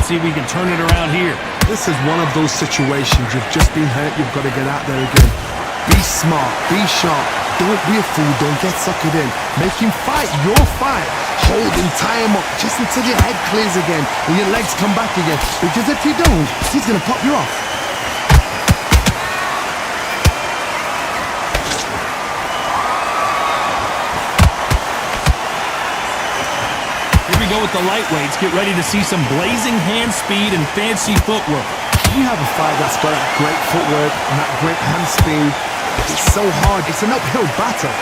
see if we can turn it around here. This is one of those situations. You've just been hurt. You've got to get out there again. Be smart. Be sharp. Don't be a fool. Don't get suckered in. Make him fight your fight. Hold him, tie him up, just until your head clears again and your legs come back again. Because if you don't, he's going to pop you off. Here we go with the lightweights. Get ready to see some blazing hand speed and fancy footwork. You have a fight that's got that great footwork and that great hand speed. It's so hard. It's an uphill battle.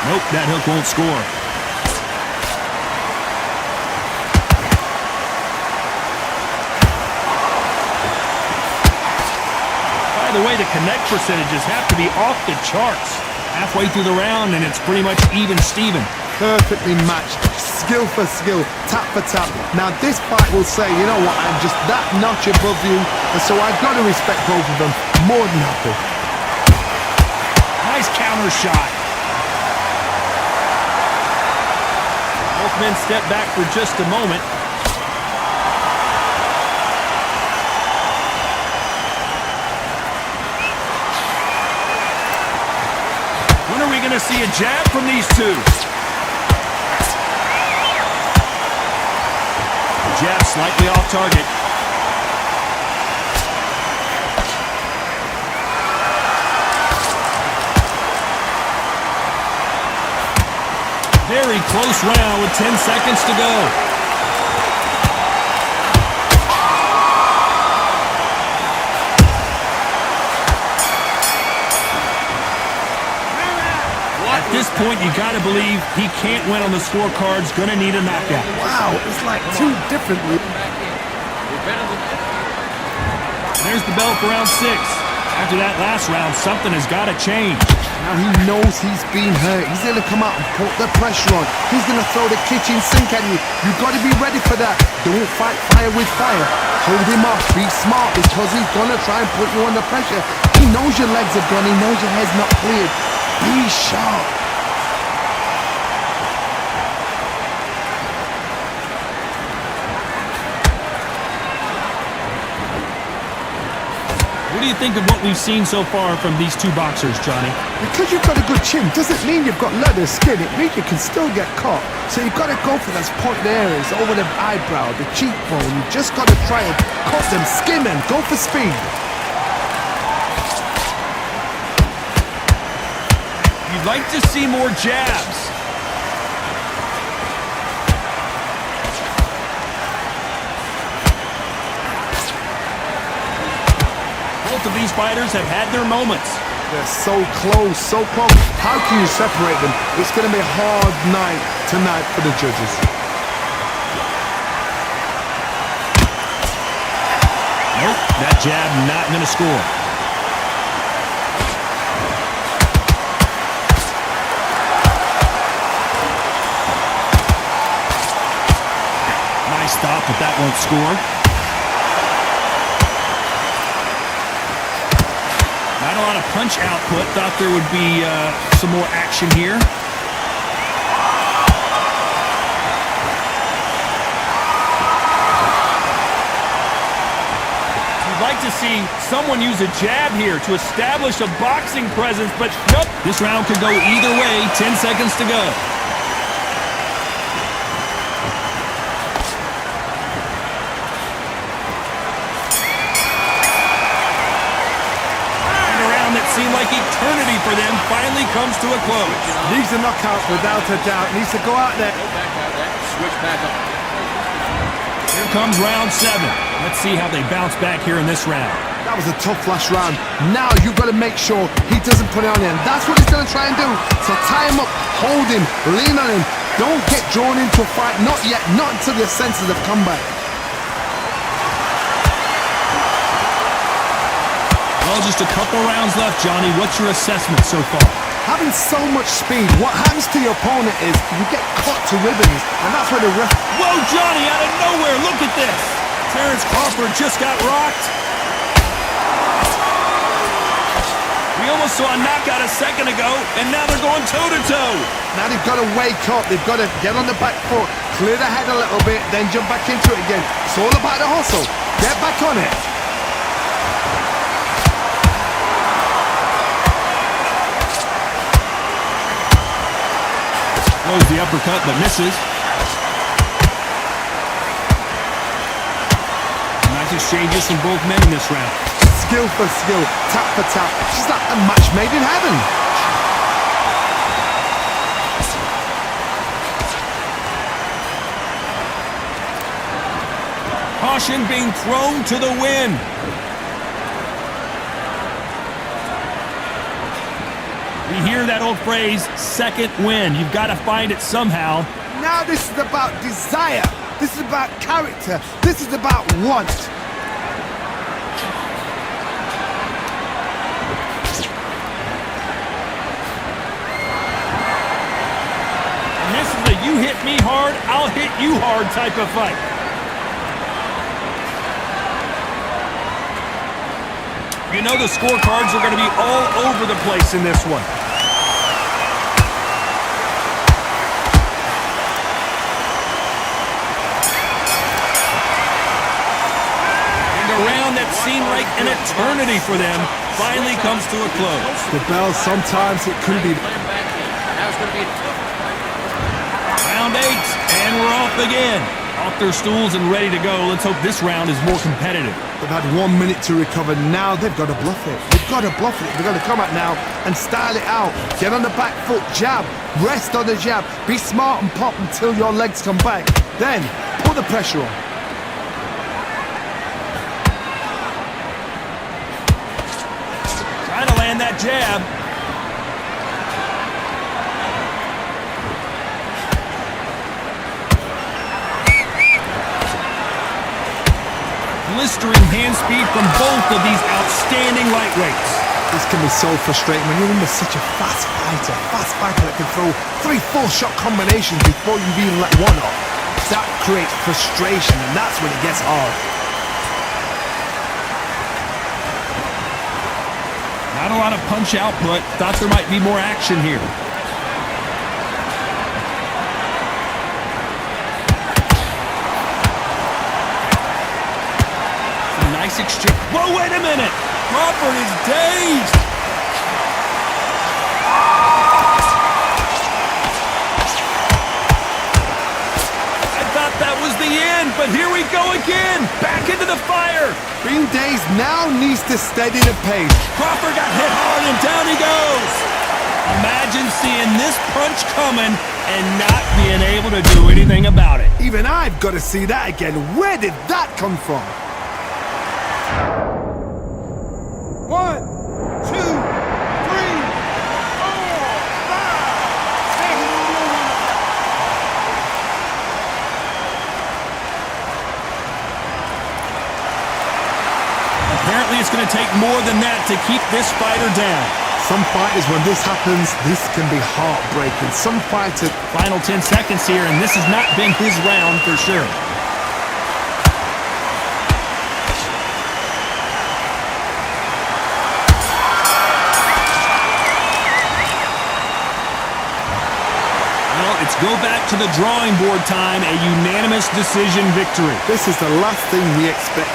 Nope, that hook won't score. By the way, the connect percentages have to be off the charts. Halfway through the round, and it's pretty much even Steven. Perfectly matched. Skill for skill. Tap for tap. Now this fight will say, you know what, I'm just that notch above you, and so I've got to respect both of them. More than happy. Nice counter shot. Both men step back for just a moment. When are we going to see a jab from these two? Jab slightly off target. Very close round with 10 seconds to go. At this point, you got to believe he can't win on the scorecards. Going to need a knockout. Wow, it's like two different. There's the bell for round 6. After that last round, something has got to change. Now he knows he's been hurt. He's going to come out and put the pressure on. He's going to throw the kitchen sink at you. You've got to be ready for that. Don't fight fire with fire. Hold him off. Be smart because he's going to try and put you under pressure. He knows your legs are gone. He knows your head's not cleared. Be sharp. What do you think of what we've seen so far from these two boxers, Johnny? Because you've got a good chin doesn't mean you've got leather skin. It means you can still get caught. So you've got to go for those pointed areas over the eyebrow, the cheekbone. You just got to try and cut them, skim them, go for speed. You'd like to see more jabs. Both of these fighters have had their moments. They're so close, so close. How can you separate them? It's going to be a hard night tonight for the judges. Nope, that jab not going to score. Nice stop, but that won't score. Not a lot of punch output. Thought there would be some more action here. You'd like to see someone use a jab here to establish a boxing presence, but nope. This round could go either way. 10 seconds to go. Seemed like eternity for them finally comes to a close. Needs a knockout without a doubt. Needs to go out there. Switch back up. Here comes round 7. Let's see how they bounce back here in this round. That was a tough last round. Now you've got to make sure he doesn't put it on him. That's what he's going to try and do. So tie him up, hold him, lean on him. Don't get drawn into a fight. Not yet. Not until your senses have come back. Well, just a couple rounds left, Johnny. What's your assessment so far? Having so much speed, what happens to your opponent is you get cut to ribbons, and that's where the ref... Whoa, Johnny, out of nowhere, look at this! Terrence Crawford just got rocked. We We almost saw a knockout a second ago, and now they're going toe-to-toe. Now they've got to wake up. They've got to get on the back foot, clear the head a little bit, then jump back into it again. It's all about the hustle. Get back on it. Throws the uppercut, but misses. Nice exchanges from both men in this round. Skill for skill, tap for tap. She's like a match made in heaven. Caution being thrown to the wind. We hear that old phrase, second wind. You've got to find it somehow. Now this is about desire. This is about character. This is about want. And this is a you hit me hard, I'll hit you hard type of fight. You know the scorecards are going to be all over the place in this one. And a round that seemed like an eternity for them finally comes to a close. The bell, sometimes it could be. Now it's going to be Round 8, and we're off again. Off their stools and ready to go. Let's hope this round is more competitive. They've had 1 minute to recover. Now they've got to bluff it. They've got to bluff it. They've got to come out now and style it out. Get on the back foot, jab. Rest on the jab. Be smart and pop until your legs come back. Then, put the pressure on. Trying to land that jab. Blistering hand speed from both of these outstanding lightweights. This can be so frustrating when you're under such a fast fighter that can throw 3-4 shot combinations before you've even let one off. That creates frustration, and that's when it gets hard. Not a lot of punch output. Thought there might be more action here. Nice exchange. Whoa, wait a minute! Crawford is dazed! I thought that was the end, but here we go again! Back into the fire! Being dazed now needs to steady the pace. Crawford got hit hard and down he goes! Imagine seeing this punch coming and not being able to do anything about it. Even I've got to see that again. Where did that come from? 1, 2, 3, 4, 5, 6. Apparently it's going to take more than that to keep this fighter down. Some fighters, when this happens, this can be heartbreaking. Some fighters... Final 10 seconds here, and this has not been his round for sure. It's go back to the drawing board time, a unanimous decision victory. This is the last thing we expect.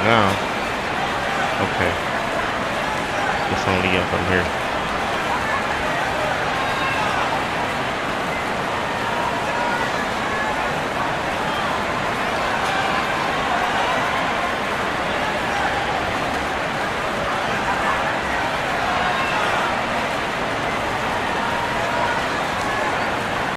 now. Okay. It's only up from here.